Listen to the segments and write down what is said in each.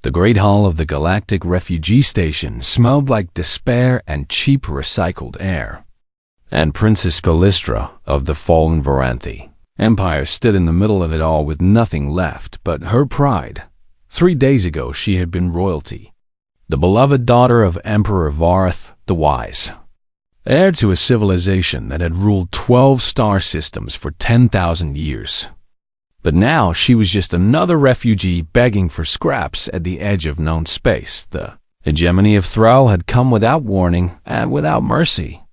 The great hall of the Galactic Refugee Station smelled like despair and cheap recycled air. And Princess Callistra of the fallen Varanthi Empire stood in the middle of it all with nothing left but her pride. 3 days ago she had been royalty, the beloved daughter of Emperor Varath the Wise, heir to a civilization that had ruled 12 star systems for 10,000 years. But now she was just another refugee begging for scraps at the edge of known space. The hegemony of Thrall had come without warning and without mercy.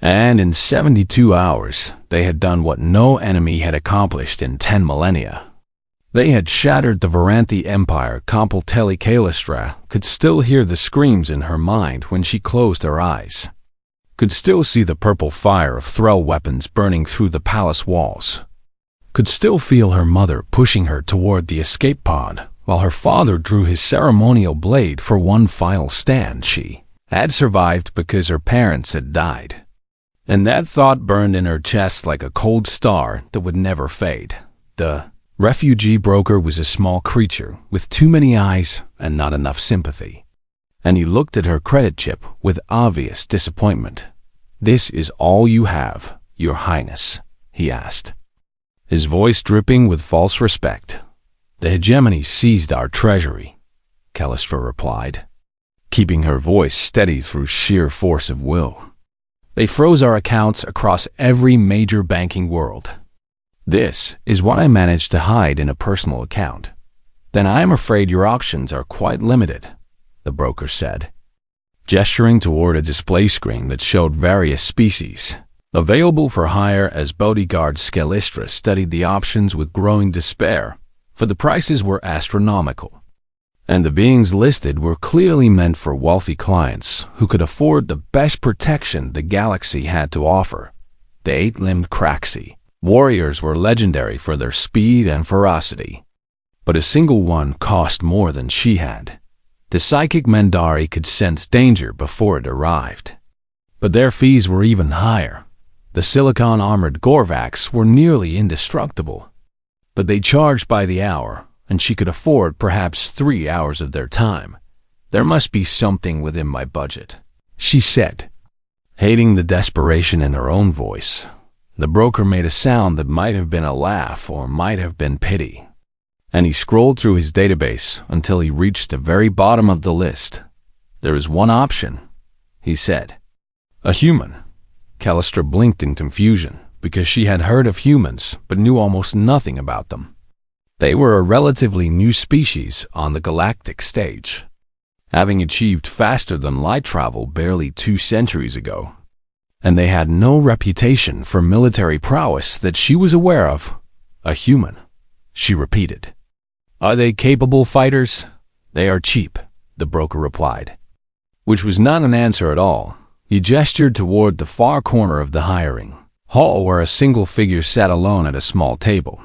And in 72 hours, they had done what no enemy had accomplished in 10 millennia. They had shattered the Varanthi Empire. Completely Callistra could still hear the screams in her mind when she closed her eyes, could still see the purple fire of Thrall weapons burning through the palace walls, could still feel her mother pushing her toward the escape pod, while her father drew his ceremonial blade for one final stand. She had survived because her parents had died. And that thought burned in her chest like a cold star that would never fade. The refugee broker was a small creature with too many eyes and not enough sympathy. And he looked at her credit chip with obvious disappointment. "This is all you have, Your Highness?" he asked, his voice dripping with false respect. "The hegemony seized our treasury," Callistra replied, keeping her voice steady through sheer force of will. "They froze our accounts across every major banking world. This is what I managed to hide in a personal account. Then I am afraid your options are quite limited," the broker said, gesturing toward a display screen that showed various species available for hire as bodyguards. Callistra studied the options with growing despair, for the prices were astronomical. And the beings listed were clearly meant for wealthy clients who could afford the best protection the galaxy had to offer. The 8-limbed Craxi warriors were legendary for their speed and ferocity, but a single one cost more than she had. The psychic Mendari could sense danger before it arrived, but their fees were even higher. The silicon-armored Gorvax were nearly indestructible, but they charged by the hour, and she could afford perhaps 3 hours of their time. "There must be something within my budget," she said, hating the desperation in her own voice. The broker made a sound that might have been a laugh or might have been pity, and he scrolled through his database until he reached the very bottom of the list. "There is one option," he said. "A human." Callistra blinked in confusion, because she had heard of humans but knew almost nothing about them. They were a relatively new species on the galactic stage, having achieved faster than light travel barely 2 centuries ago. And they had no reputation for military prowess that she was aware of. "A human," she repeated. "Are they capable fighters?" "They are cheap," the broker replied, which was not an answer at all. He gestured toward the far corner of the hiring hall where a single figure sat alone at a small table.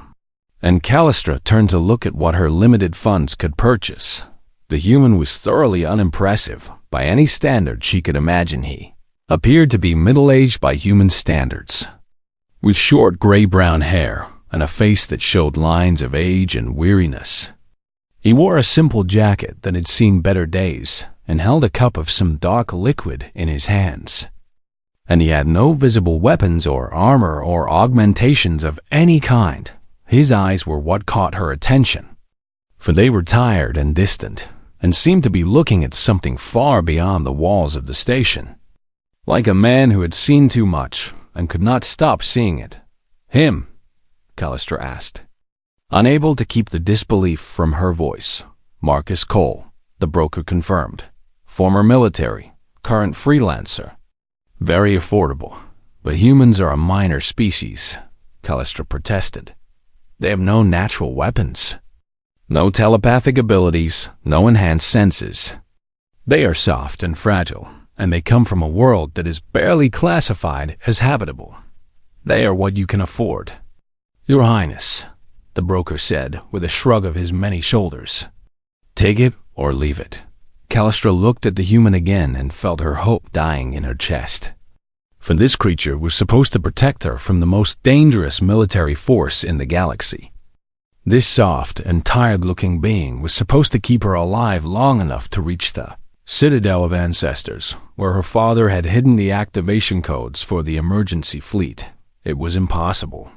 And Callistra turned to look at what her limited funds could purchase. The human was thoroughly unimpressive by any standard she could imagine. He appeared to be middle-aged by human standards, with short gray-brown hair and a face that showed lines of age and weariness. He wore a simple jacket that had seen better days and held a cup of some dark liquid in his hands. And he had no visible weapons or armor or augmentations of any kind. His eyes were what caught her attention, for they were tired and distant, and seemed to be looking at something far beyond the walls of the station, like a man who had seen too much and could not stop seeing it. "Him?" Callistra asked, unable to keep the disbelief from her voice. "Marcus Cole," the broker confirmed. "Former military, current freelancer. Very affordable. But humans are a minor species," Callistra protested. "They have no natural weapons, no telepathic abilities, no enhanced senses. They are soft and fragile, and they come from a world that is barely classified as habitable. They are what you can afford." "Your Highness," the broker said with a shrug of his many shoulders. "Take it or leave it." Callistra looked at the human again and felt her hope dying in her chest. For this creature was supposed to protect her from the most dangerous military force in the galaxy. This soft and tired-looking being was supposed to keep her alive long enough to reach the Citadel of Ancestors, where her father had hidden the activation codes for the emergency fleet. It was impossible.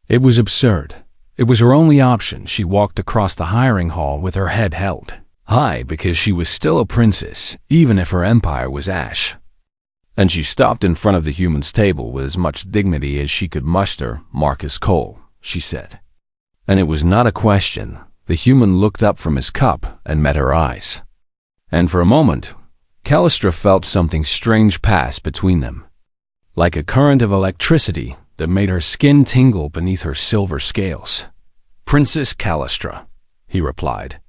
It was absurd. It was her only option. She walked across the hiring hall with her head held high because she was still a princess, even if her empire was ash. And she stopped in front of the human's table with as much dignity as she could muster. "Marcus Cole," she said. And it was not a question. The human looked up from his cup and met her eyes. And for a moment, Callistra felt something strange pass between them, like a current of electricity that made her skin tingle beneath her silver scales. "Princess Callistra," he replied,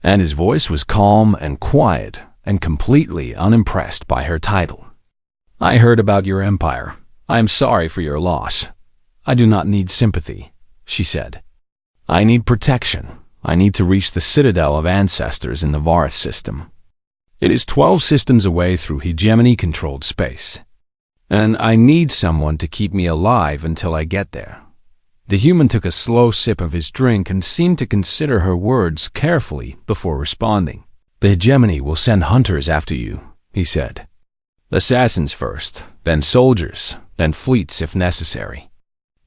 and his voice was calm and quiet and completely unimpressed by her title. "I heard about your empire. I am sorry for your loss. I do not need sympathy," she said. "I need protection. I need to reach the Citadel of Ancestors in the Varith system. It is 12 systems away through hegemony-controlled space, and I need someone to keep me alive until I get there." The human took a slow sip of his drink and seemed to consider her words carefully before responding. "The hegemony will send hunters after you," he said. "Assassins first, then soldiers, then fleets if necessary.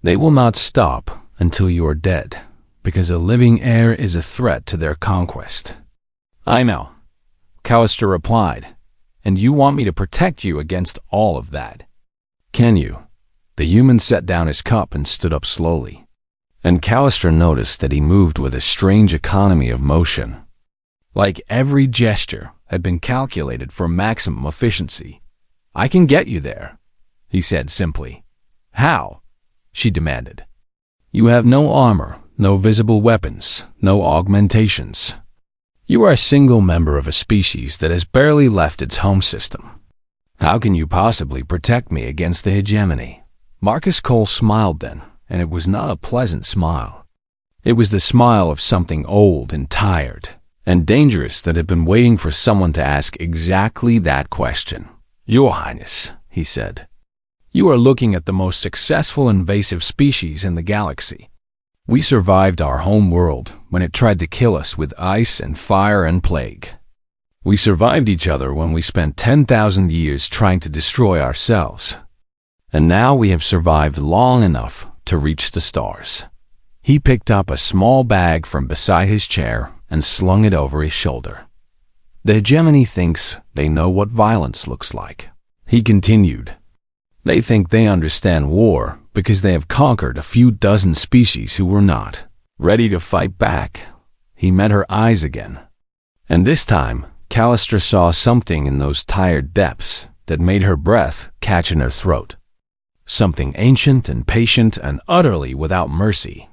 They will not stop until you are dead, because a living heir is a threat to their conquest." "I know," Callistra replied, "and you want me to protect you against all of that. Can you?" The human set down his cup and stood up slowly, and Callistra noticed that he moved with a strange economy of motion, like every gesture had been calculated for maximum efficiency. "I can get you there," he said simply. "How?" she demanded. "You have no armor, no visible weapons, no augmentations. You are a single member of a species that has barely left its home system. How can you possibly protect me against the hegemony?" Marcus Cole smiled then, and it was not a pleasant smile. It was the smile of something old and tired and dangerous that had been waiting for someone to ask exactly that question. "Your Highness," he said, "you are looking at the most successful invasive species in the galaxy. We survived our home world when it tried to kill us with ice and fire and plague. We survived each other when we spent 10,000 years trying to destroy ourselves. And now we have survived long enough to reach the stars." He picked up a small bag from beside his chair and slung it over his shoulder. "The hegemony thinks they know what violence looks like," he continued. "They think they understand war because they have conquered a few dozen species who were not ready to fight back." He met her eyes again, and this time Callistra saw something in those tired depths that made her breath catch in her throat. Something ancient and patient and utterly without mercy.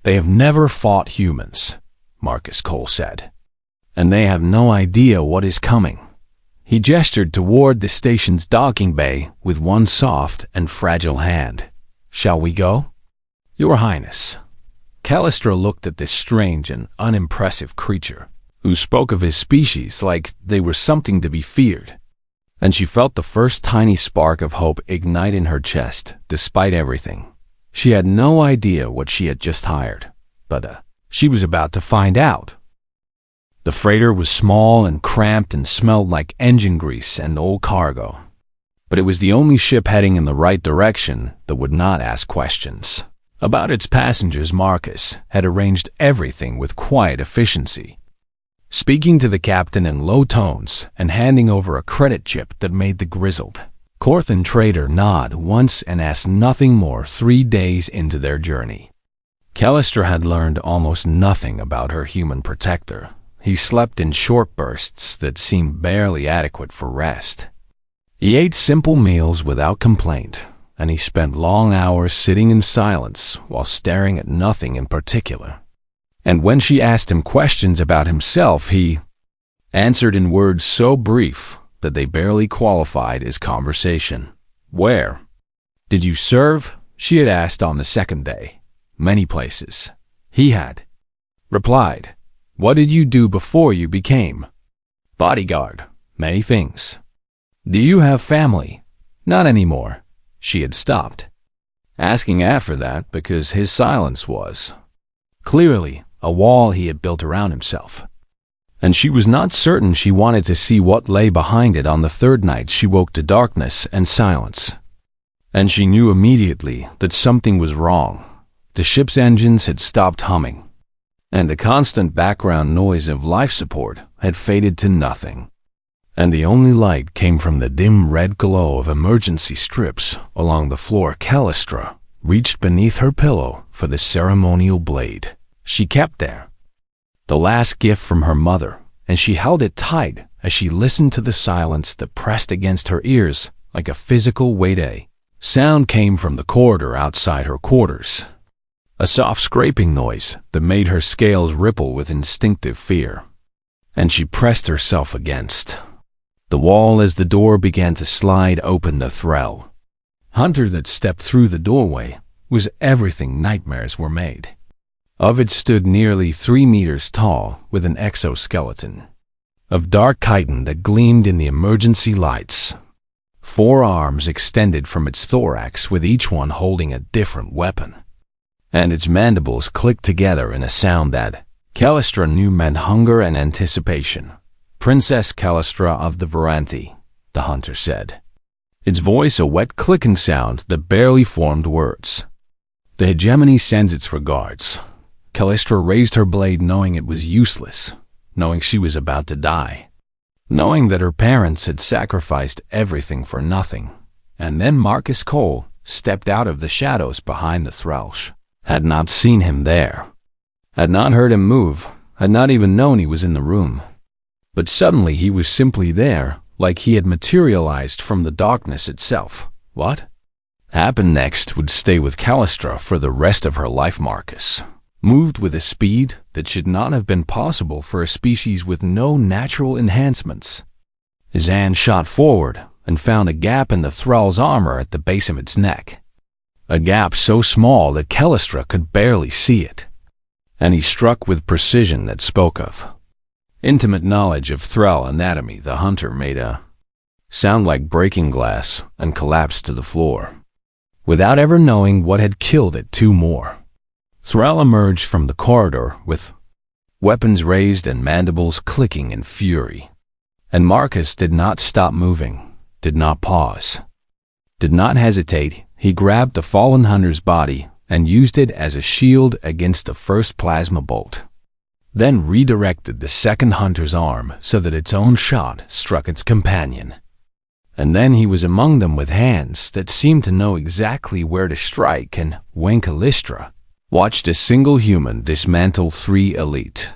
"They have never fought humans," Marcus Cole said, "and they have no idea what is coming." He gestured toward the station's docking bay with one soft and fragile hand. "Shall we go?" "Your Highness." Callistra looked at this strange and unimpressive creature, who spoke of his species like they were something to be feared, and she felt the first tiny spark of hope ignite in her chest, despite everything. She had no idea what she had just hired, but she was about to find out. The freighter was small and cramped and smelled like engine grease and old cargo, but it was the only ship heading in the right direction that would not ask questions. About its passengers, Marcus had arranged everything with quiet efficiency, speaking to the captain in low tones and handing over a credit chip that made the grizzled Corthan trader nod once and ask nothing more 3 days into their journey. Callistra had learned almost nothing about her human protector. He slept in short bursts that seemed barely adequate for rest. He ate simple meals without complaint, and he spent long hours sitting in silence while staring at nothing in particular. And when she asked him questions about himself, he answered in words so brief that they barely qualified as conversation. "Where did you serve?" she had asked on the second day. "Many places," he had replied. "What did you do before you became bodyguard?" "Many things." "Do you have family?" "Not anymore." She had stopped asking after that because his silence was Clearly, a wall he had built around himself. And she was not certain she wanted to see what lay behind it on the third night she woke to darkness and silence. And she knew immediately that something was wrong. The ship's engines had stopped humming, and the constant background noise of life support had faded to nothing. And the only light came from the dim red glow of emergency strips along the floor. Callistra reached beneath her pillow for the ceremonial blade she kept there, the last gift from her mother, and she held it tight as she listened to the silence that pressed against her ears like a physical weight. A sound came from the corridor outside her quarters, a soft scraping noise that made her scales ripple with instinctive fear, and she pressed herself against the wall as the door began to slide open. The Thrall hunter that stepped through the doorway was everything nightmares were made of. It stood nearly 3 meters tall with an exoskeleton of dark chitin that gleamed in the emergency lights. 4 arms extended from its thorax, with each one holding a different weapon, and its mandibles clicked together in a sound that Callistra knew meant hunger and anticipation. "Princess Callistra of the Varanthi," the hunter said, its voice a wet clicking sound that barely formed words. "The hegemony sends its regards." Callistra raised her blade, knowing it was useless, knowing she was about to die, knowing that her parents had sacrificed everything for nothing. And then Marcus Cole stepped out of the shadows behind the Thralsh. Had not seen him there, had not heard him move, had not even known he was in the room. But suddenly he was simply there, like he had materialized from the darkness itself. What happened next would stay with Callistra for the rest of her life. Marcus moved with a speed that should not have been possible for a species with no natural enhancements. His hand shot forward and found a gap in the Thrall's armor at the base of its neck, a gap so small that Callistra could barely see it, and he struck with precision that spoke of intimate knowledge of Thrall anatomy. The hunter made a sound like breaking glass and collapsed to the floor, without ever knowing what had killed it. 2 more. Thrall emerged from the corridor with weapons raised and mandibles clicking in fury. And Marcus did not stop moving, did not pause, did not hesitate. He grabbed the fallen hunter's body and used it as a shield against the first plasma bolt, then redirected the second hunter's arm so that its own shot struck its companion. And then he was among them with hands that seemed to know exactly where to strike. And when Callistra watched a single human dismantle 3 elite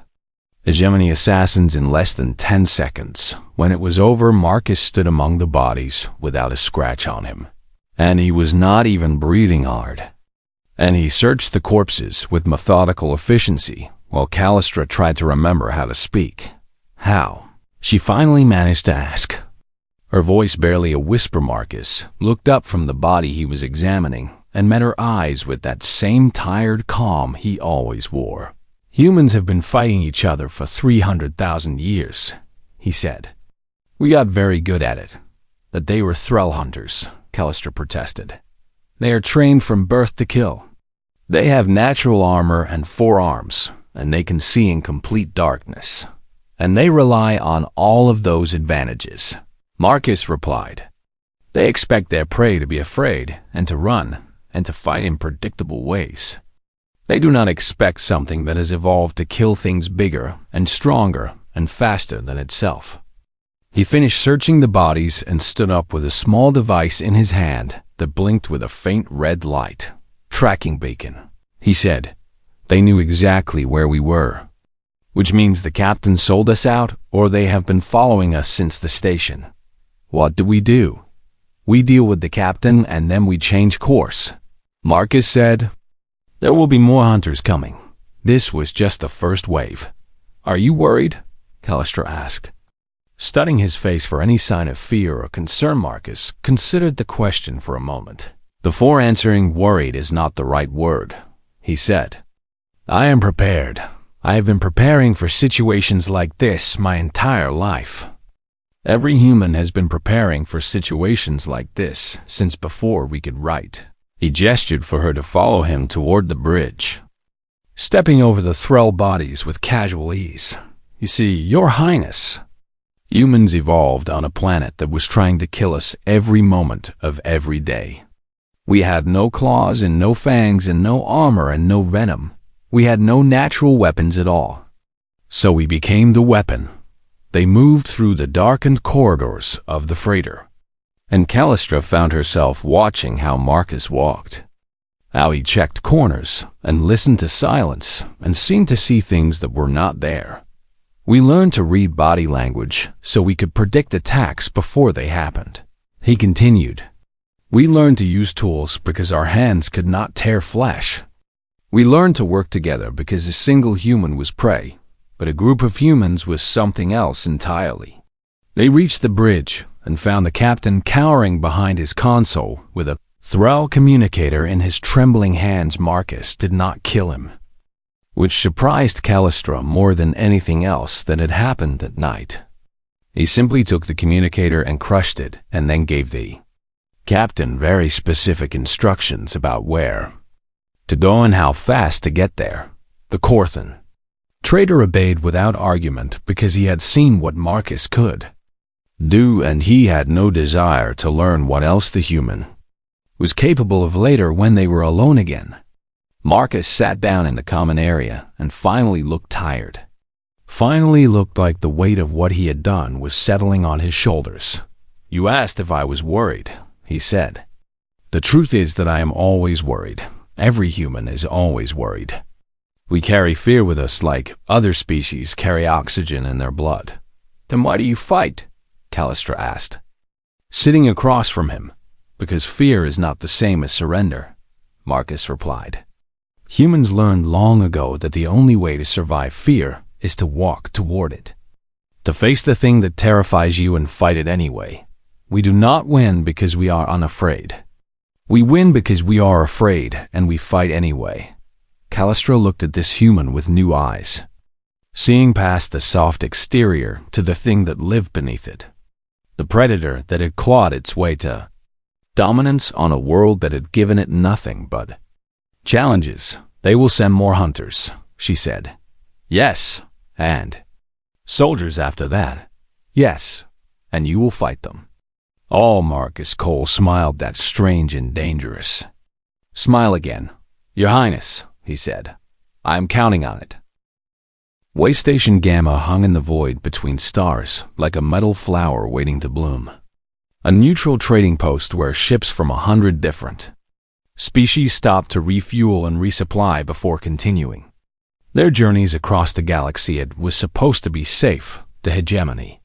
hegemony assassins in less than 10 seconds, when it was over, Marcus stood among the bodies without a scratch on him, and he was not even breathing hard. And he searched the corpses with methodical efficiency, while Callistra tried to remember how to speak. "How?" she finally managed to ask, her voice barely a whisper. Marcus looked up from the body he was examining and met her eyes with that same tired calm he always wore. "Humans have been fighting each other for 300,000 years, he said. "We got very good at it." "That they were Thrall hunters," Callistra protested. "They are trained from birth to kill. They have natural armor and 4 arms, and they can see in complete darkness. And they rely on all of those advantages," Marcus replied. "They expect their prey to be afraid and to run and to fight in predictable ways. They do not expect something that has evolved to kill things bigger and stronger and faster than itself." He finished searching the bodies and stood up with a small device in his hand that blinked with a faint red light. "Tracking beacon," he said. "They knew exactly where we were, which means the captain sold us out, or they have been following us since the station." "What do? "We deal with the captain and then we change course," Marcus said. "There will be more hunters coming. This was just the first wave." "Are you worried?" Callistra asked, studying his face for any sign of fear or concern. Marcus considered the question for a moment. "Before answering, worried is not the right word," he said. "I am prepared. I have been preparing for situations like this my entire life. Every human has been preparing for situations like this since before we could write." He gestured for her to follow him toward the bridge. stepping over the thrall bodies with casual ease. You see, Your Highness, humans evolved on a planet that was trying to kill us every moment of every day. We had no claws and no fangs and no armor and no venom. We had no natural weapons at all. So we became the weapon. They moved through the darkened corridors of the freighter. And Callistra found herself watching how Marcus walked. How he checked corners and listened to silence and seemed to see things that were not there. We learned to read body language so we could predict attacks before they happened. He continued. We learned to use tools because our hands could not tear flesh. We learned to work together because a single human was prey, but a group of humans was something else entirely. They reached the bridge and found the captain cowering behind his console with a thrall communicator in his trembling hands. Marcus did not kill him, which surprised Callistra more than anything else that had happened that night. He simply took the communicator and crushed it, and then gave the captain very specific instructions about where to go and how fast to get there. The Corthan trader obeyed without argument because he had seen what Marcus could do, and he had no desire to learn what else the human was capable of later when they were alone again. Marcus sat down in the common area and finally looked tired. Finally looked like the weight of what he had done was settling on his shoulders. You asked if I was worried, he said. The truth is that I am always worried. Every human is always worried. We carry fear with us like other species carry oxygen in their blood. Then why do you fight? Callistra asked, sitting across from him. Because fear is not the same as surrender, Marcus replied. Humans learned long ago that the only way to survive fear is to walk toward it. To face the thing that terrifies you and fight it anyway. We do not win because we are unafraid. We win because we are afraid and we fight anyway. Callistra looked at this human with new eyes, seeing past the soft exterior to the thing that lived beneath it. The predator that had clawed its way to dominance on a world that had given it nothing but challenges. They will send more hunters, she said. Yes, and soldiers after that. Yes, and you will fight them. Oh, Marcus Cole smiled, that strange and dangerous smile again. Your Highness, he said. I am counting on it. Waystation Gamma hung in the void between stars like a metal flower waiting to bloom. A neutral trading post where ships from 100 different species stopped to refuel and resupply before continuing their journeys across the galaxy. It was supposed to be safe. The hegemony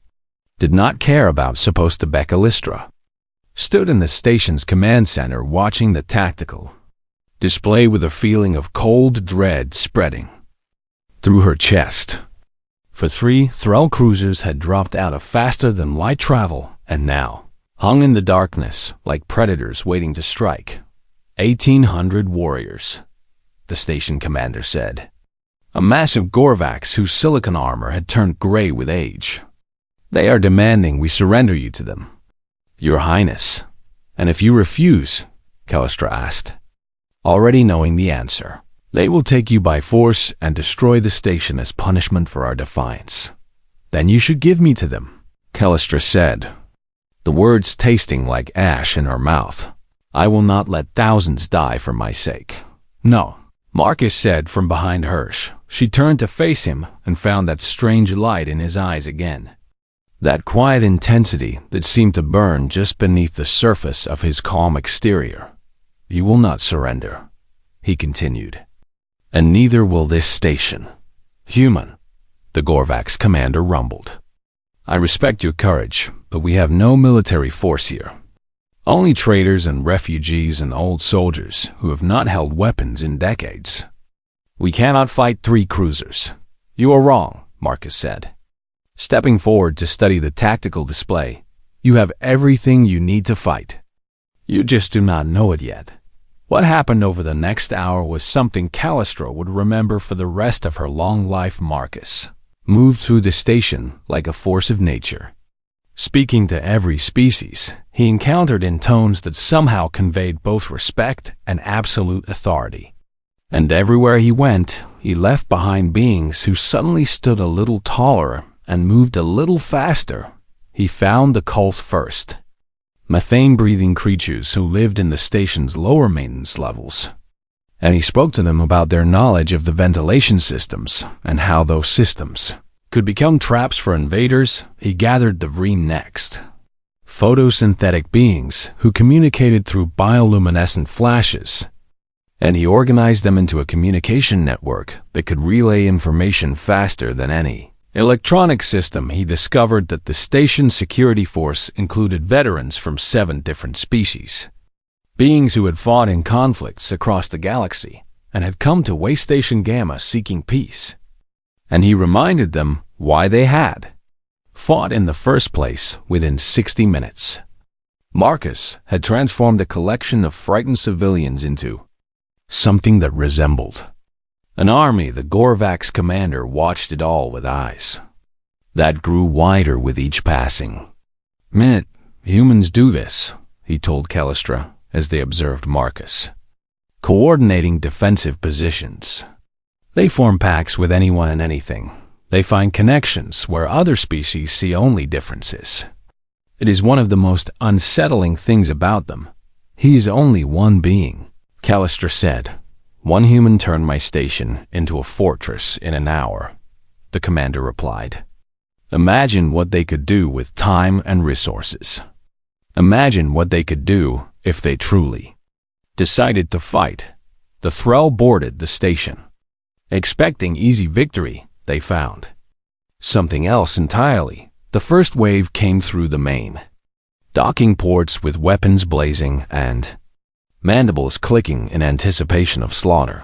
did not care about supposed to be. Callistra stood in the station's command center watching the tactical display with a feeling of cold dread spreading through her chest. For 3 thrall cruisers had dropped out of faster-than-light travel and now hung in the darkness like predators waiting to strike. 1,800 warriors, the station commander said. A massive Gorvax whose silicon armor had turned gray with age. They are demanding we surrender you to them, Your Highness. And if you refuse, Callistra asked, already knowing the answer, they will take you by force and destroy the station as punishment for our defiance. Then you should give me to them, Callistra said, the words tasting like ash in her mouth. I will not let thousands die for my sake. No, Marcus said from behind Hirsch. She turned to face him and found that strange light in his eyes again. That quiet intensity that seemed to burn just beneath the surface of his calm exterior. You will not surrender, he continued. And neither will this station. Human, the Gorvax commander rumbled. I respect your courage, but we have no military force here. Only traders and refugees and old soldiers who have not held weapons in decades. We cannot fight 3 cruisers. You are wrong, Marcus said, stepping forward to study the tactical display. You have everything you need to fight. You just do not know it yet. What happened over the next hour was something Callistra would remember for the rest of her long life. Marcus moved through the station like a force of nature, speaking to every species he encountered in tones that somehow conveyed both respect and absolute authority. And everywhere he went, he left behind beings who suddenly stood a little taller and moved a little faster. He found the cults first, methane-breathing creatures who lived in the station's lower maintenance levels. And he spoke to them about their knowledge of the ventilation systems and how those systems could become traps for invaders. He gathered the Vreen next, photosynthetic beings who communicated through bioluminescent flashes, and he organized them into a communication network that could relay information faster than any electronic system. He discovered that the station's security force included veterans from 7 different species, beings who had fought in conflicts across the galaxy and had come to Way Station Gamma seeking peace. And he reminded them why they had fought in the first place within 60 minutes. Marcus had transformed a collection of frightened civilians into something that resembled an army. The Gorvax commander watched it all with eyes that grew wider with each passing minute. Humans do this, he told Callistra as they observed Marcus coordinating defensive positions. They form packs with anyone and anything. They find connections where other species see only differences. It is one of the most unsettling things about them. He is only one being, Callistra said. One human turned my station into a fortress in an hour, the commander replied. Imagine what they could do with time and resources. Imagine what they could do if they truly decided to fight. The Thrall boarded the station, expecting easy victory. They found something else entirely. The first wave came through the main docking ports with weapons blazing and mandibles clicking in anticipation of slaughter.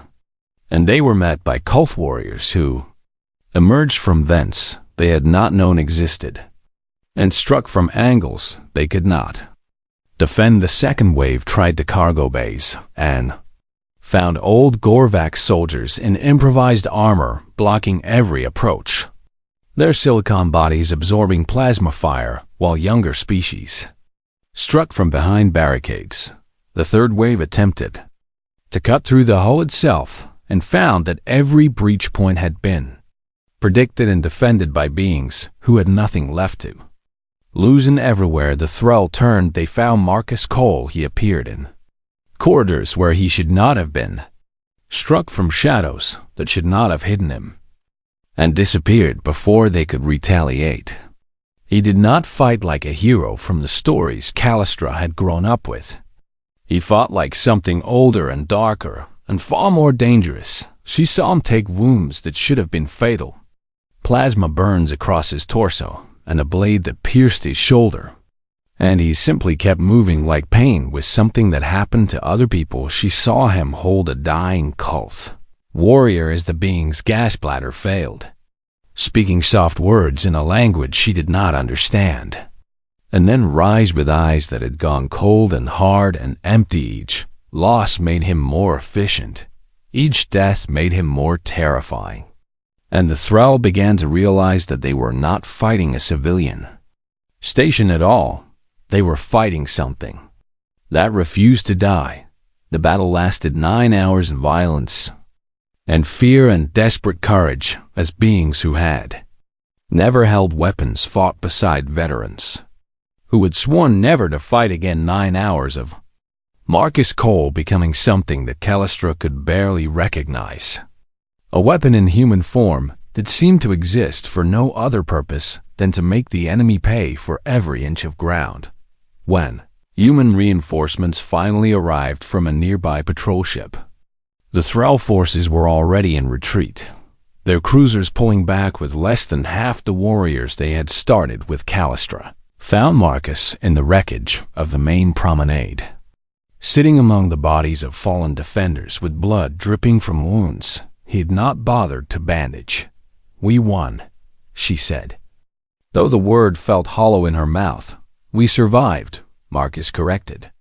And they were met by cult warriors who emerged from vents they had not known existed and struck from angles they could not defend. The second wave tried the cargo bays and found old Gorvax soldiers in improvised armor blocking every approach, their silicon bodies absorbing plasma fire, while younger species struck from behind barricades. The third wave attempted to cut through the hull itself and found that every breach point had been predicted and defended by beings who had nothing left to lose. And everywhere the Thrall turned, they found Marcus Cole. He appeared in corridors where he should not have been, struck from shadows that should not have hidden him, and disappeared before they could retaliate. He did not fight like a hero from the stories Callistra had grown up with. He fought like something older and darker and far more dangerous. She saw him take wounds that should have been fatal, plasma burns across his torso, and a blade that pierced his shoulder. And he simply kept moving like pain was something that happened to other people. She saw him hold a dying cult warrior as the being's gas bladder failed, speaking soft words in a language she did not understand, and then rise with eyes that had gone cold and hard and empty. Each loss made him more efficient. Each death made him more terrifying. And the Thrall began to realize that they were not fighting a civilian station at all. They were fighting something that refused to die. The battle lasted 9 hours in violence and fear and desperate courage as beings who had never held weapons fought beside veterans who had sworn never to fight again. 9 hours of Marcus Cole becoming something that Callistra could barely recognize. A weapon in human form that seemed to exist for no other purpose than to make the enemy pay for every inch of ground. When human reinforcements finally arrived from a nearby patrol ship, the Thrall forces were already in retreat, their cruisers pulling back with less than half the warriors they had started with. Callistra found Marcus in the wreckage of the main promenade, sitting among the bodies of fallen defenders with blood dripping from wounds he had not bothered to bandage. "We won," she said, though the word felt hollow in her mouth. "We survived," Marcus corrected.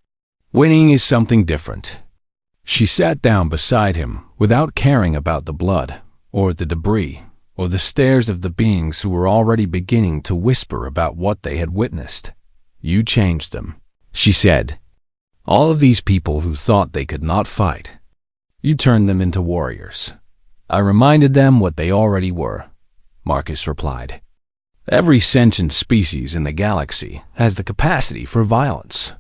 "Winning is something different." She sat down beside him without caring about the blood, or the debris, or the stares of the beings who were already beginning to whisper about what they had witnessed. "You changed them," she said. "All of these people who thought they could not fight. You turned them into warriors. I reminded them what they already were, Marcus replied. Every sentient species in the galaxy has the capacity for violence.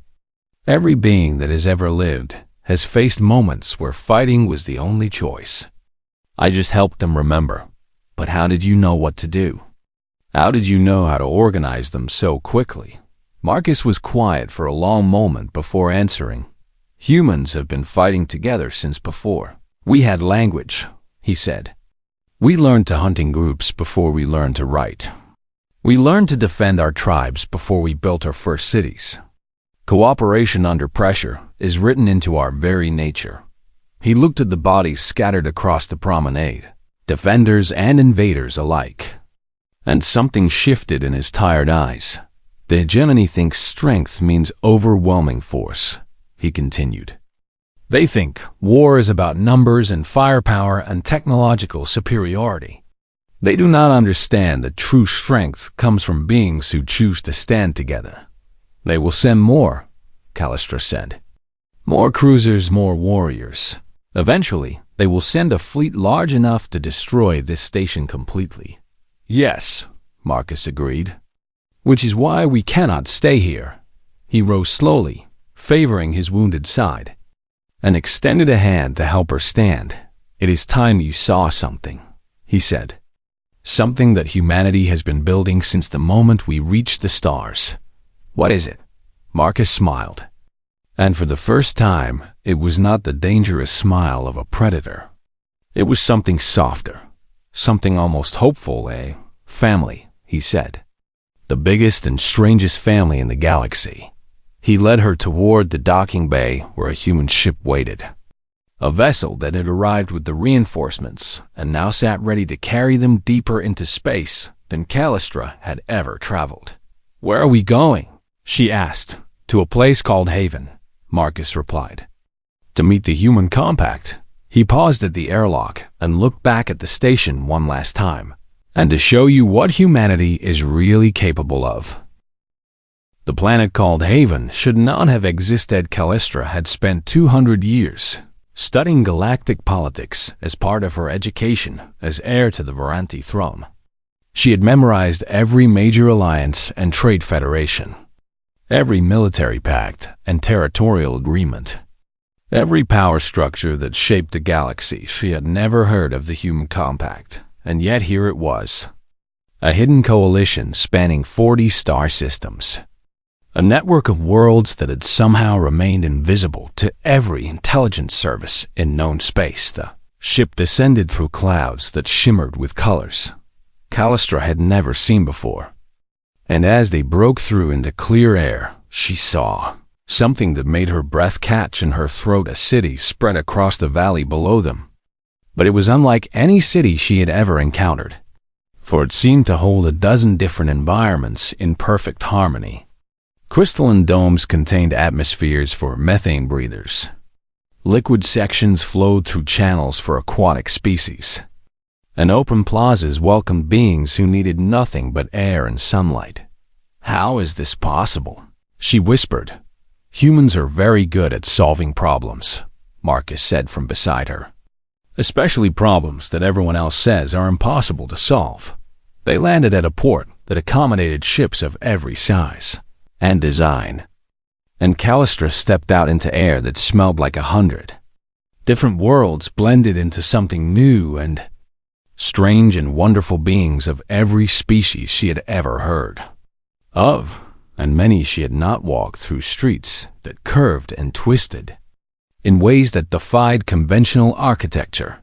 Every being that has ever lived has faced moments where fighting was the only choice. I just helped them remember. But how did you know what to do? How did you know how to organize them so quickly? Marcus was quiet for a long moment before answering. Humans have been fighting together since before we had language, he said. We learned to hunt in groups before we learned to write. We learned to defend our tribes before we built our first cities. Cooperation under pressure is written into our very nature. He looked at the bodies scattered across the promenade, defenders and invaders alike. And something shifted in his tired eyes. The hegemony thinks strength means overwhelming force, he continued. They think war is about numbers and firepower and technological superiority. They do not understand that true strength comes from beings who choose to stand together. They will send more, Callistra said. More cruisers, more warriors. Eventually, they will send a fleet large enough to destroy this station completely. Yes, Marcus agreed. Which is why we cannot stay here. He rose slowly, favoring his wounded side, and extended a hand to help her stand. It is time you saw something, he said. Something that humanity has been building since the moment we reached the stars. What is it? Marcus smiled. And for the first time, it was not the dangerous smile of a predator. It was something softer, something almost hopeful, a family, he said. The biggest and strangest family in the galaxy. He led her toward the docking bay where a human ship waited. A vessel that had arrived with the reinforcements and now sat ready to carry them deeper into space than Callistra had ever traveled. Where are we going? She asked. To a place called Haven, Marcus replied. To meet the human compact. He paused at the airlock and looked back at the station one last time, and to show you what humanity is really capable of. The planet called Haven should not have existed. Callistra had spent 200 years studying galactic politics as part of her education as heir to the Varanthi throne. She had memorized every major alliance and trade federation, every military pact and territorial agreement, every power structure that shaped the galaxy. She had never heard of the human compact, and yet here it was. A hidden coalition spanning 40 star systems. A network of worlds that had somehow remained invisible to every intelligence service in known space. The ship descended through clouds that shimmered with colors Callistra had never seen before. And as they broke through into clear air, she saw something that made her breath catch in her throat. A city spread across the valley below them. But it was unlike any city she had ever encountered, for it seemed to hold a dozen different environments in perfect harmony. Crystalline domes contained atmospheres for methane breathers. Liquid sections flowed through channels for aquatic species. And open plazas welcomed beings who needed nothing but air and sunlight. How is this possible? She whispered. Humans are very good at solving problems, Marcus said from beside her. Especially problems that everyone else says are impossible to solve. They landed at a port that accommodated ships of every size and design. And Callistra stepped out into air that smelled like 100. Different worlds blended into something new and strange and wonderful beings of every species she had ever heard of, and many she had not walked through streets that curved and twisted in ways that defied conventional architecture.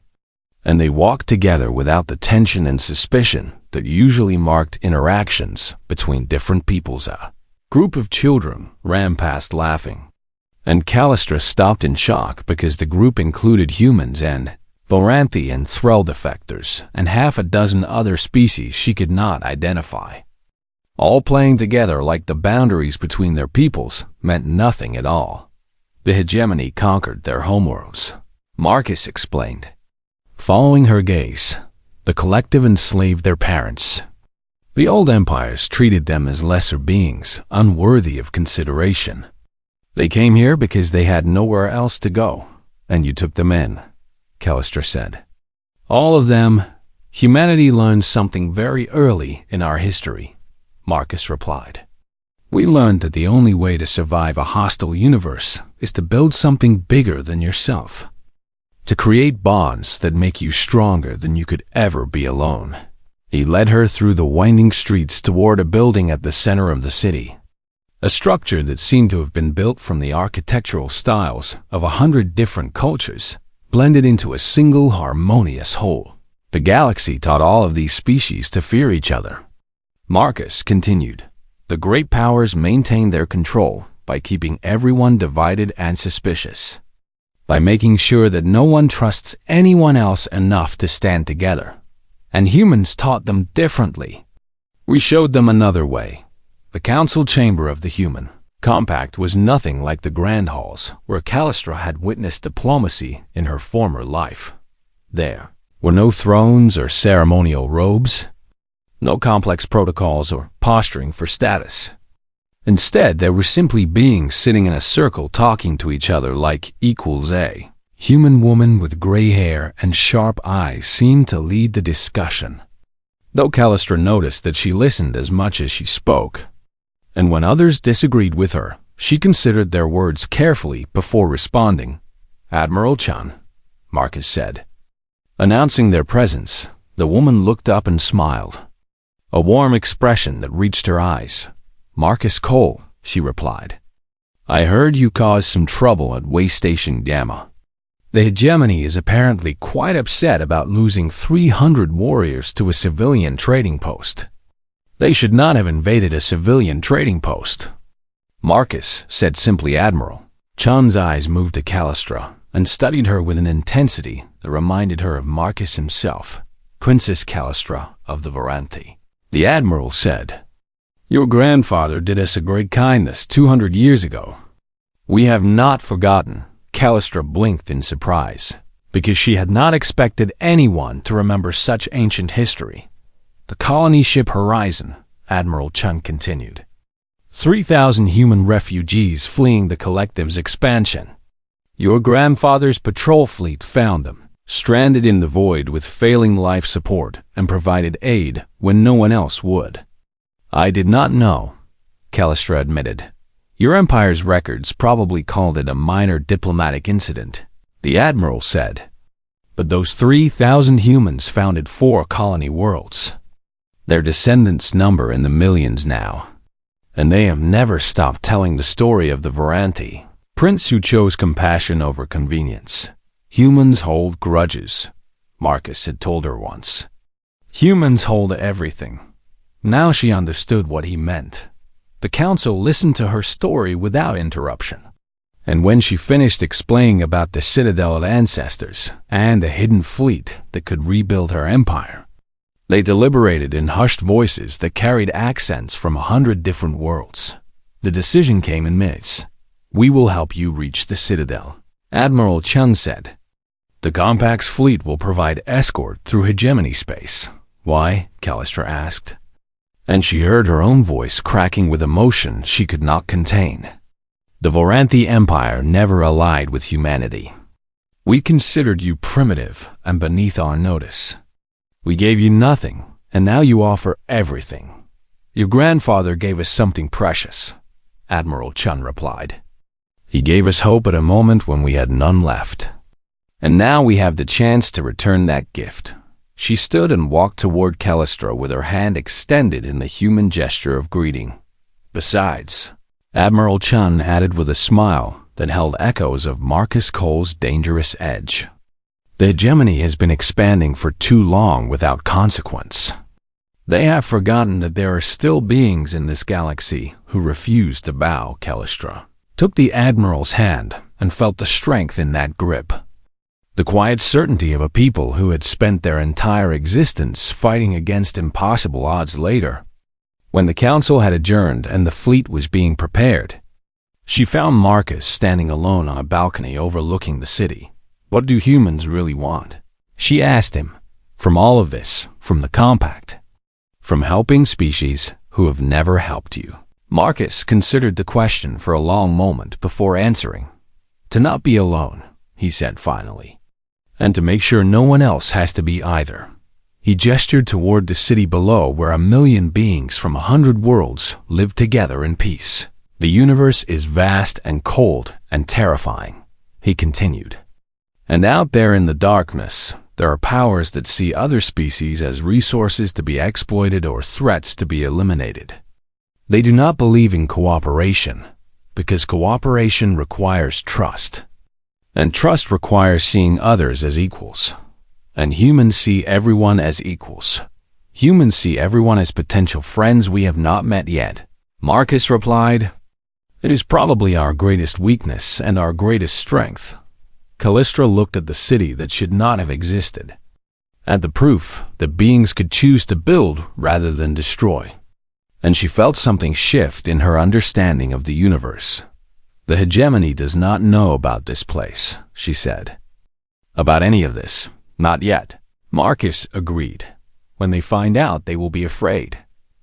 And they walked together without the tension and suspicion that usually marked interactions between different peoples. A group of children ran past laughing, and Callistra stopped in shock because the group included humans and Varanthi and Threll defectors and half a dozen other species she could not identify. All playing together like the boundaries between their peoples meant nothing at all. The hegemony conquered their homeworlds, Marcus explained. Following her gaze, the collective enslaved their parents. The old empires treated them as lesser beings, unworthy of consideration. They came here because they had nowhere else to go, and you took them in. Callistra said. All of them. Humanity learned something very early in our history, Marcus replied. We learned that the only way to survive a hostile universe is to build something bigger than yourself, to create bonds that make you stronger than you could ever be alone. He led her through the winding streets toward a building at the center of the city, a structure that seemed to have been built from the architectural styles of 100 different cultures, blended into a single harmonious whole. The galaxy taught all of these species to fear each other. Marcus continued. The great powers maintain their control by keeping everyone divided and suspicious, by making sure that no one trusts anyone else enough to stand together. And humans taught them differently. We showed them another way. The council chamber of the human compact was nothing like the grand halls where Callistra had witnessed diplomacy in her former life. There were no thrones or ceremonial robes, no complex protocols or posturing for status. Instead, there were simply beings sitting in a circle talking to each other like equals A. Human woman with gray hair and sharp eyes seemed to lead the discussion, though Callistra noticed that she listened as much as she spoke. And when others disagreed with her, she considered their words carefully before responding. Admiral Chun, Marcus said. Announcing their presence, the woman looked up and smiled, a warm expression that reached her eyes. Marcus Cole, she replied. I heard you caused some trouble at Way Station Gamma. The hegemony is apparently quite upset about losing 300 warriors to a civilian trading post. They should not have invaded a civilian trading post. Marcus said simply Admiral. Chun's eyes moved to Callistra and studied her with an intensity that reminded her of Marcus himself, Princess Callistra of the Varanthi. The Admiral said, Your grandfather did us a great kindness 200 years ago. We have not forgotten. Callistra blinked in surprise, because she had not expected anyone to remember such ancient history. The colony ship Horizon, Admiral Chun continued. 3,000 human refugees fleeing the collective's expansion. Your grandfather's patrol fleet found them, stranded in the void with failing life support, and provided aid when no one else would. I did not know, Callistra admitted. Your Empire's records probably called it a minor diplomatic incident, the Admiral said. But those 3,000 humans founded 4 colony worlds. Their descendants number in the millions now, and they have never stopped telling the story of the Varanthi, prince who chose compassion over convenience. Humans hold grudges, Marcus had told her once. Humans hold everything. Now she understood what he meant. The council listened to her story without interruption. And when she finished explaining about the Citadel of Ancestors and a hidden fleet that could rebuild her empire, they deliberated in hushed voices that carried accents from 100 different worlds. The decision came in minutes. We will help you reach the Citadel, Admiral Chun said. The Compact's fleet will provide escort through hegemony space. Why? Callistra asked. And she heard her own voice cracking with emotion she could not contain. The Varanthi Empire never allied with humanity. We considered you primitive and beneath our notice. We gave you nothing, and now you offer everything. Your grandfather gave us something precious, Admiral Chun replied. He gave us hope at a moment when we had none left. And now we have the chance to return that gift. She stood and walked toward Callistra with her hand extended in the human gesture of greeting. Besides, Admiral Chun added with a smile that held echoes of Marcus Cole's dangerous edge. The hegemony has been expanding for too long without consequence. They have forgotten that there are still beings in this galaxy who refuse to bow. Callistra took the Admiral's hand and felt the strength in that grip. The quiet certainty of a people who had spent their entire existence fighting against impossible odds later. When the council had adjourned and the fleet was being prepared, she found Marcus standing alone on a balcony overlooking the city. What do humans really want? She asked him. From all of this, from the Compact, from helping species who have never helped you. Marcus considered the question for a long moment before answering. To not be alone, he said finally. And to make sure no one else has to be either. He gestured toward the city below where 1,000,000 beings from 100 worlds live together in peace. The universe is vast and cold and terrifying, he continued. And out there in the darkness, there are powers that see other species as resources to be exploited or threats to be eliminated. They do not believe in cooperation, because cooperation requires trust. And trust requires seeing others as equals. And humans see everyone as equals. Humans see everyone as potential friends we have not met yet. Marcus replied, "It is probably our greatest weakness and our greatest strength." Callistra looked at the city that should not have existed, at the proof that beings could choose to build rather than destroy. And she felt something shift in her understanding of the universe. "The hegemony does not know about this place," she said. "About any of this. Not yet." Marcus agreed. "When they find out, they will be afraid."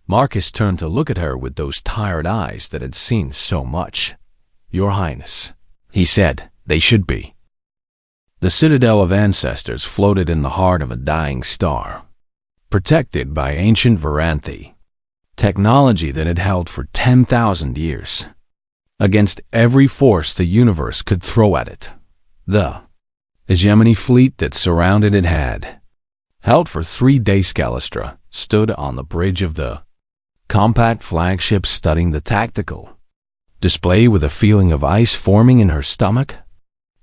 Marcus turned to look at her with those tired eyes that had seen so much. "Your Highness," he said, "they should be." The citadel of ancestors floated in the heart of a dying star, protected by ancient Varanthi, technology that had held for 10,000 years, against every force the universe could throw at it. The hegemony fleet that surrounded it had, held for 3 days. Callistra stood on the bridge of the compact flagship studying the tactical display with a feeling of ice forming in her stomach.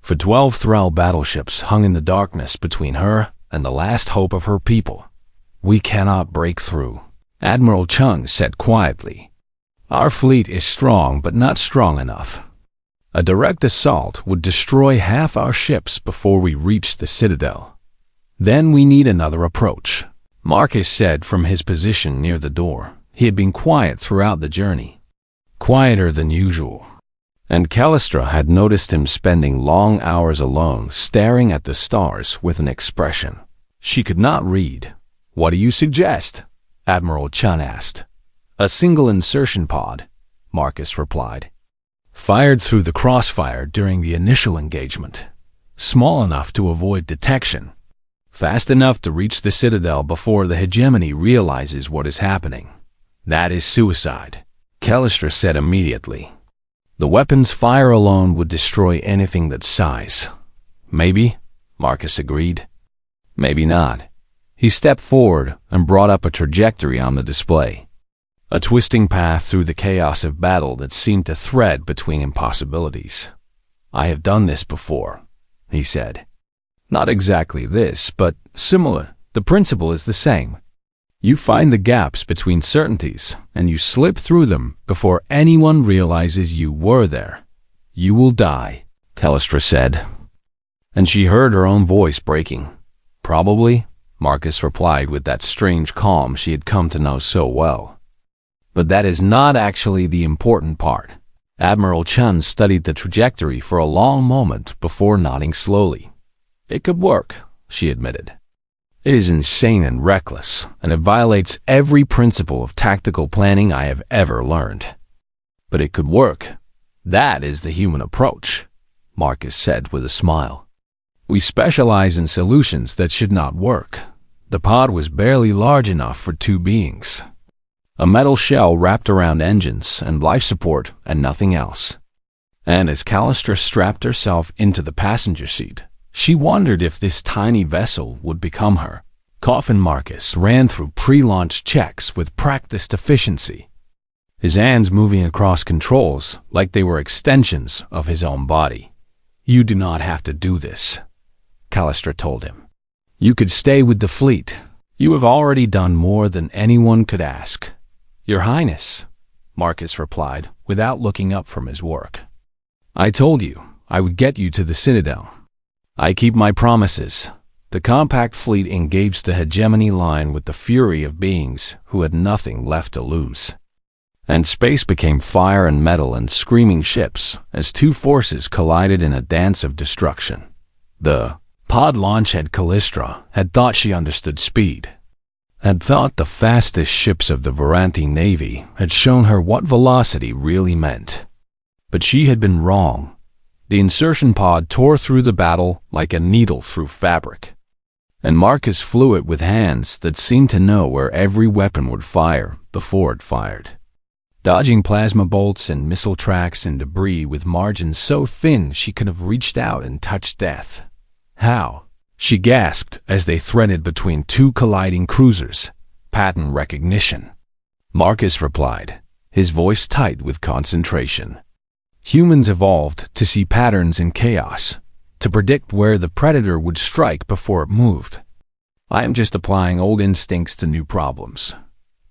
For 12 Thrall battleships hung in the darkness between her and the last hope of her people. "We cannot break through," Admiral Chung said quietly. "Our fleet is strong, but not strong enough. A direct assault would destroy half our ships before we reach the citadel. Then we need another approach," Marcus said from his position near the door. He had been quiet throughout the journey, quieter than usual. And Callistra had noticed him spending long hours alone, staring at the stars with an expression she could not read. "What do you suggest?" Admiral Chun asked. "A single insertion pod," Marcus replied. "Fired through the crossfire during the initial engagement. Small enough to avoid detection. Fast enough to reach the citadel before the hegemony realizes what is happening. That is suicide," Callistra said immediately. "The weapon's fire alone would destroy anything that size." "Maybe," Marcus agreed. "Maybe not." He stepped forward and brought up a trajectory on the display. A twisting path through the chaos of battle that seemed to thread between impossibilities. "I have done this before," he said. "Not exactly this, but similar. The principle is the same. You find the gaps between certainties, and you slip through them before anyone realizes you were there. You will die," Callistra said. And she heard her own voice breaking. "Probably," Marcus replied with that strange calm she had come to know so well. "But that is not actually the important part." Admiral Chun studied the trajectory for a long moment before nodding slowly. "It could work," she admitted. "It is insane and reckless, and it violates every principle of tactical planning I have ever learned. But it could work. That is the human approach," Marcus said with a smile. "We specialize in solutions that should not work." The pod was barely large enough for 2 beings. A metal shell wrapped around engines and life support and nothing else. And as Callistra strapped herself into the passenger seat, she wondered if this tiny vessel would become her. Coffin Marcus ran through pre-launch checks with practiced efficiency, his hands moving across controls like they were extensions of his own body. "You do not have to do this," Callistra told him. "You could stay with the fleet. You have already done more than anyone could ask." "Your Highness," Marcus replied without looking up from his work. "I told you I would get you to the citadel. I keep my promises." The compact fleet engaged the hegemony line with the fury of beings who had nothing left to lose. And space became fire and metal and screaming ships as 2 forces collided in a dance of destruction. The pod launchhead Callistra had thought she understood speed, had thought the fastest ships of the Varanthi Navy had shown her what velocity really meant. But she had been wrong. The insertion pod tore through the battle like a needle through fabric, and Marcus flew it with hands that seemed to know where every weapon would fire before it fired, dodging plasma bolts and missile tracks and debris with margins so thin she could have reached out and touched death. "How?" she gasped as they threaded between two colliding cruisers. "Pattern recognition," Marcus replied, his voice tight with concentration. "Humans evolved to see patterns in chaos, to predict where the predator would strike before it moved. I am just applying old instincts to new problems."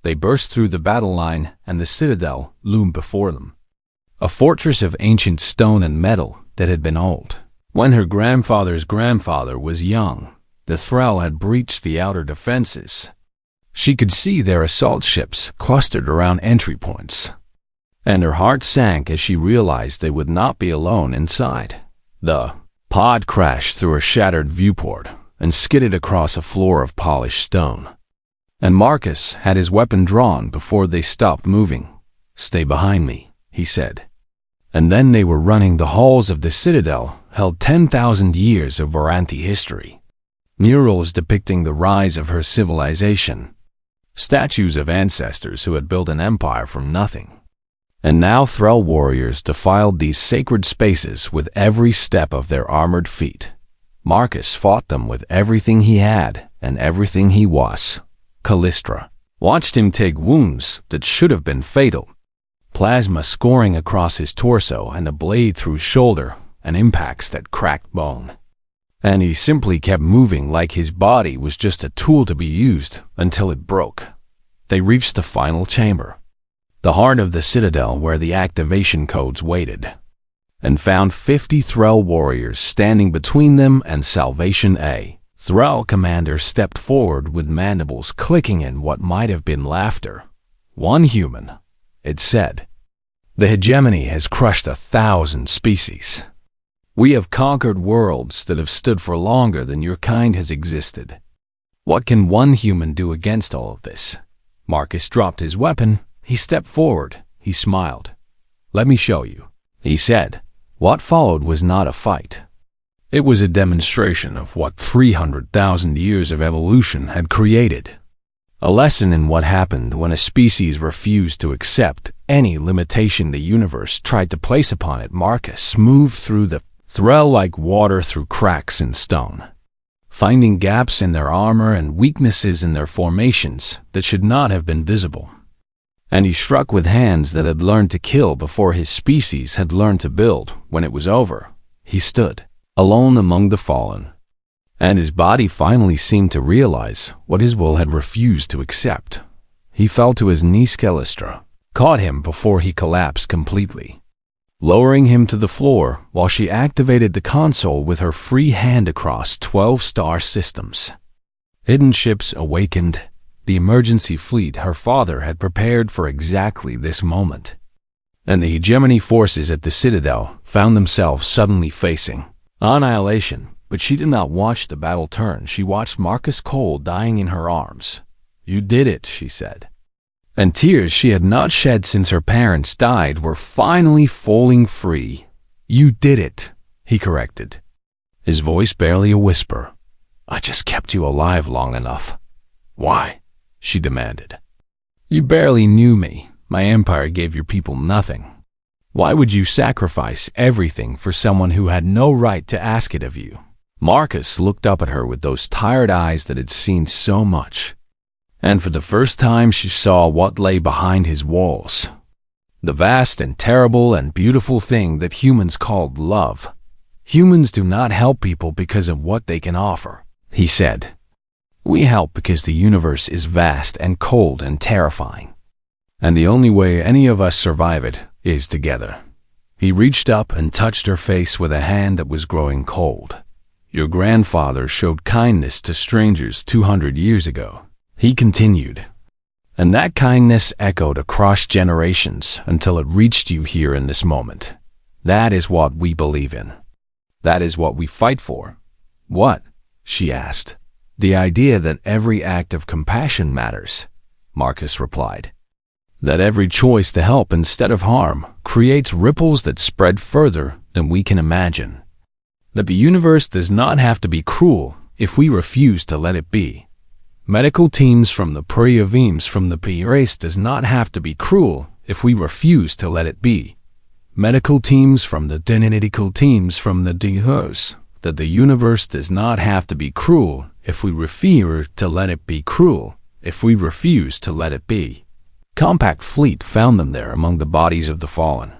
They burst through the battle line, and the citadel loomed before them, a fortress of ancient stone and metal that had been old. When her grandfather's grandfather was young, the Thrall had breached the outer defenses. She could see their assault ships clustered around entry points, and her heart sank as she realized they would not be alone inside. The pod crashed through a shattered viewport and skidded across a floor of polished stone, and Marcus had his weapon drawn before they stopped moving. "Stay behind me," he said. And then they were running the halls of the citadel, held 10,000 years of Varanthi history. Murals depicting the rise of her civilization, statues of ancestors who had built an empire from nothing. And now Thrall warriors defiled these sacred spaces with every step of their armored feet. Marcus fought them with everything he had and everything he was. Callistra watched him take wounds that should have been fatal, plasma scoring across his torso and a blade through shoulder and impacts that cracked bone. And he simply kept moving like his body was just a tool to be used until it broke. They reached the final chamber, the heart of the citadel where the activation codes waited, and found 50 Thrall warriors standing between them and Salvation A. Thrall commander stepped forward with mandibles clicking in what might have been laughter. "One human," it said. "The hegemony has crushed 1,000 species. We have conquered worlds that have stood for longer than your kind has existed. What can one human do against all of this?" Marcus dropped his weapon. He stepped forward. He smiled. "Let me show you," he said. What followed was not a fight. It was a demonstration of what 300,000 years of evolution had created. A lesson in what happened when a species refused to accept any limitation the universe tried to place upon it. Marcus moved through the Thrall like water through cracks in stone, finding gaps in their armor and weaknesses in their formations that should not have been visible. And he struck with hands that had learned to kill before his species had learned to build. When it was over, he stood alone among the fallen, and his body finally seemed to realize what his will had refused to accept. He fell to his knees. Callistra caught him before he collapsed completely, lowering him to the floor while she activated the console with her free hand across 12 star systems. Hidden ships awakened, the emergency fleet her father had prepared for exactly this moment. And the hegemony forces at the Citadel found themselves suddenly facing annihilation. But she did not watch the battle turn. She watched Marcus Cole dying in her arms. "You did it," she said. And tears she had not shed since her parents died were finally falling free. "You did it," he corrected, his voice barely a whisper. "I just kept you alive long enough." "Why?" she demanded. "You barely knew me. My empire gave your people nothing. Why would you sacrifice everything for someone who had no right to ask it of you?" Marcus looked up at her with those tired eyes that had seen so much. And for the first time she saw what lay behind his walls. The vast and terrible and beautiful thing that humans called love. "Humans do not help people because of what they can offer," he said. "We help because the universe is vast and cold and terrifying. And the only way any of us survive it is together." He reached up and touched her face with a hand that was growing cold. "Your grandfather showed kindness to strangers 200 years ago," he continued. "And that kindness echoed across generations until it reached you here in this moment. That is what we believe in. That is what we fight for." "What?" she asked. "The idea that every act of compassion matters," Marcus replied. "That every choice to help instead of harm creates ripples that spread further than we can imagine. That the universe does not have to be cruel if we refuse to let it be. Medical teams from the Preavims from the P race does not have to be cruel if we refuse to let it be. Medical teams from the Denetical teams from the D-Hos, that the universe does not have to be cruel if we refuse to let it be cruel, if we refuse to let it be. Compact Fleet found them there among the bodies of the fallen.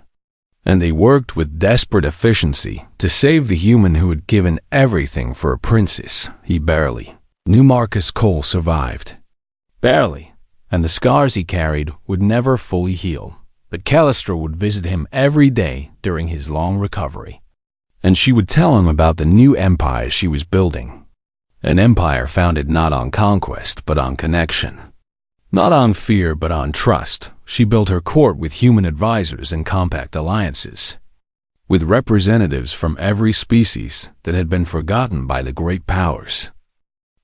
And they worked with desperate efficiency to save the human who had given everything for a princess. He barely knew Marcus Cole survived. Barely. And the scars he carried would never fully heal. But Callistra would visit him every day during his long recovery. And she would tell him about the new empire she was building. An empire founded not on conquest, but on connection. Not on fear, but on trust. She built her court with human advisors and compact alliances, with representatives from every species that had been forgotten by the great powers.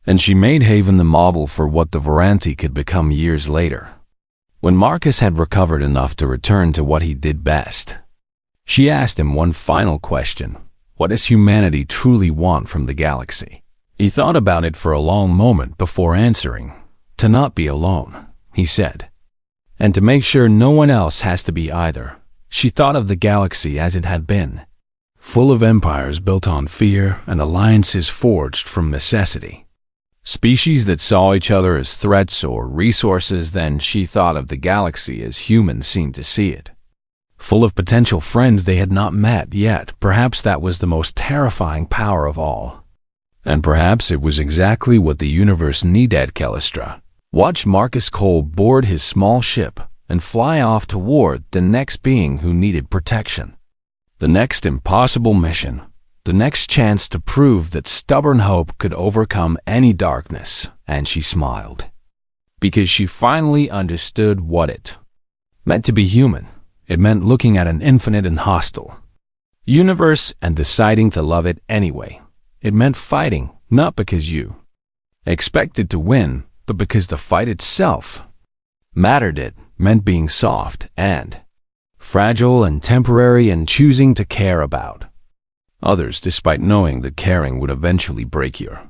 And she made Haven the model for what the Varanthi could become years later. When Marcus had recovered enough to return to what he did best, she asked him one final question. What does humanity truly want from the galaxy? He thought about it for a long moment before answering. To not be alone, he said. And to make sure no one else has to be either. She thought of the galaxy as it had been, full of empires built on fear and alliances forged from necessity. Species that saw each other as threats or resources. Then she thought of the galaxy as humans seemed to see it. Full of potential friends they had not met yet. Perhaps that was the most terrifying power of all. And perhaps it was exactly what the universe needed. Callistra watched Marcus Cole board his small ship and fly off toward the next being who needed protection. The next impossible mission. The next chance to prove that stubborn hope could overcome any darkness. And she smiled. Because she finally understood what it meant to be human. It meant looking at an infinite and hostile universe and deciding to love it anyway. It meant fighting, not because you expected to win, but because the fight itself mattered. It meant being soft and fragile and temporary and choosing to care about others despite knowing that caring would eventually break your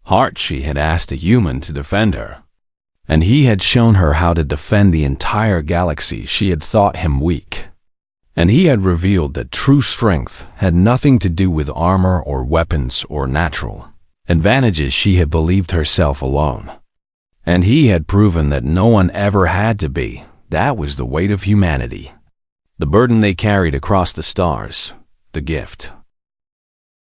heart. She had asked a human to defend her, and he had shown her how to defend the entire galaxy. She had thought him weak, and he had revealed that true strength had nothing to do with armor or weapons or natural advantages. She had believed herself alone, and he had proven that no one ever had to be. That was the weight of humanity, the burden they carried across the stars, the gift